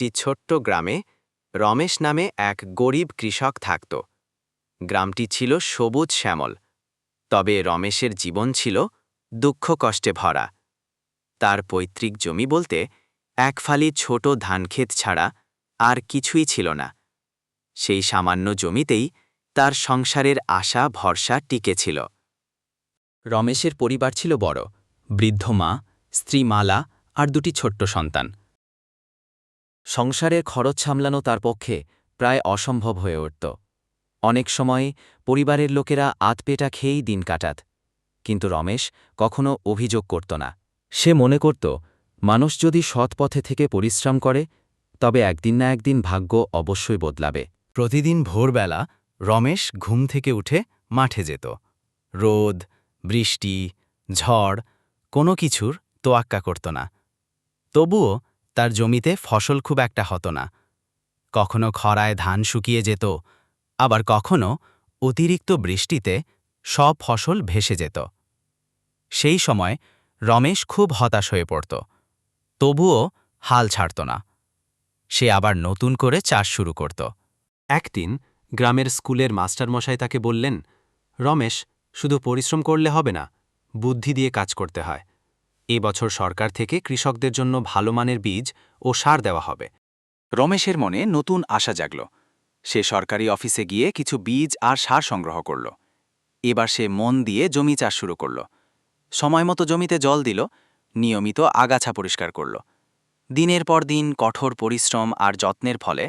একটি ছোট্ট গ্রামে রমেশ নামে এক গরিব কৃষক থাকত। গ্রামটি ছিল সবুজ শ্যামল, তবে রমেশের জীবন ছিল দুঃখ কষ্টে ভরা। তার পৈতৃক জমি বলতে এক ফালি ছোট ধানক্ষেত ছাড়া আর কিছুই ছিল না। সেই সামান্য জমিতেই তার সংসারের আশা ভরসা টিকে ছিল। রমেশের পরিবার ছিল বড়, বৃদ্ধ মা, স্ত্রী মালা আর দুটি ছোট্ট সন্তান। সংসারের খরচ সামলানো তার পক্ষে প্রায় অসম্ভব হয়ে উঠত। অনেক সময় পরিবারের লোকেরা আধপেটা খেয়েই দিন কাটাত, কিন্তু রমেশ কখনো অভিযোগ করত না। সে মনে করত, মানুষ যদি সৎ পথে থেকে পরিশ্রম করে তবে একদিন না একদিন ভাগ্য অবশ্যই বদলাবে। প্রতিদিন ভোরবেলা রমেশ ঘুম থেকে উঠে মাঠে যেত। রোদ, বৃষ্টি, ঝড় কোনো কিছুর তোয়াক্কা করত না। তবুও তার জমিতে ফসল খুব একটা হতো না। কখনো খরায় ধান শুকিয়ে যেত, আবার কখনো অতিরিক্ত বৃষ্টিতে সব ফসল ভেসে যেত। সেই সময় রমেশ খুব হতাশ হয়ে পড়ত, তবুও হাল ছাড়ত না। সে আবার নতুন করে চাষ শুরু করত। একদিন গ্রামের স্কুলের মাস্টারমশাই তাকে বললেন, রমেশ, শুধু পরিশ্রম করলে হবে না, বুদ্ধি দিয়ে কাজ করতে হয়। এবছর সরকার থেকে কৃষকদের জন্য ভালো মানের বীজ ও সার দেওয়া হবে। রমেশের মনে নতুন আশা জাগল। সে সরকারি অফিসে গিয়ে কিছু বীজ আর সার সংগ্রহ করল। এবার সে মন দিয়ে জমি চাষ শুরু করল। সময়মতো জমিতে জল দিল, নিয়মিত আগাছা পরিষ্কার করল। দিনের পর দিন কঠোর পরিশ্রম আর যত্নের ফলে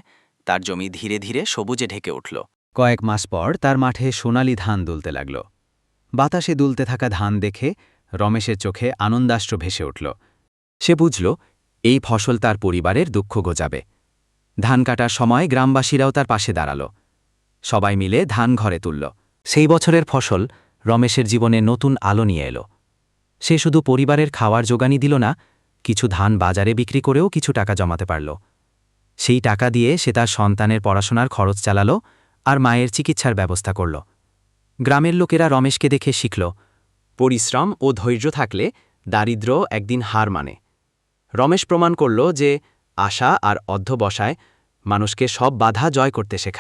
তার জমি ধীরে ধীরে সবুজে ঢেকে উঠল। কয়েক মাস পর তার মাঠে সোনালি ধান দুলতে লাগল। বাতাসে দুলতে থাকা ধান দেখে রমেশের চোখে আনন্দাশ্রু ভেসে উঠল। সে বুঝল, এই ফসল তার পরিবারের দুঃখ ঘোচাবে। ধান কাটার সময় গ্রামবাসীরাও তার পাশে দাঁড়াল। সবাই মিলে ধান ঘরে তুলল। সেই বছরের ফসল রমেশের জীবনে নতুন আলো নিয়ে এলো। সে শুধু পরিবারের খাওয়ার জোগানই দিল না, কিছু ধান বাজারে বিক্রি করেও কিছু টাকা জমাতে পারল। সেই টাকা দিয়ে সে তার সন্তানের পড়াশোনার খরচ চালাল আর মায়ের চিকিৎসার ব্যবস্থা করল। গ্রামের লোকেরা রমেশকে দেখে শিখল, পরিশ্রম ও ধৈর্য থাকলে দারিদ্র্য একদিন হার মানে। রমেশ প্রমাণ করল যে আশা আর অধ্যবসায় মানুষকে সব বাধা জয় করতে শেখায়।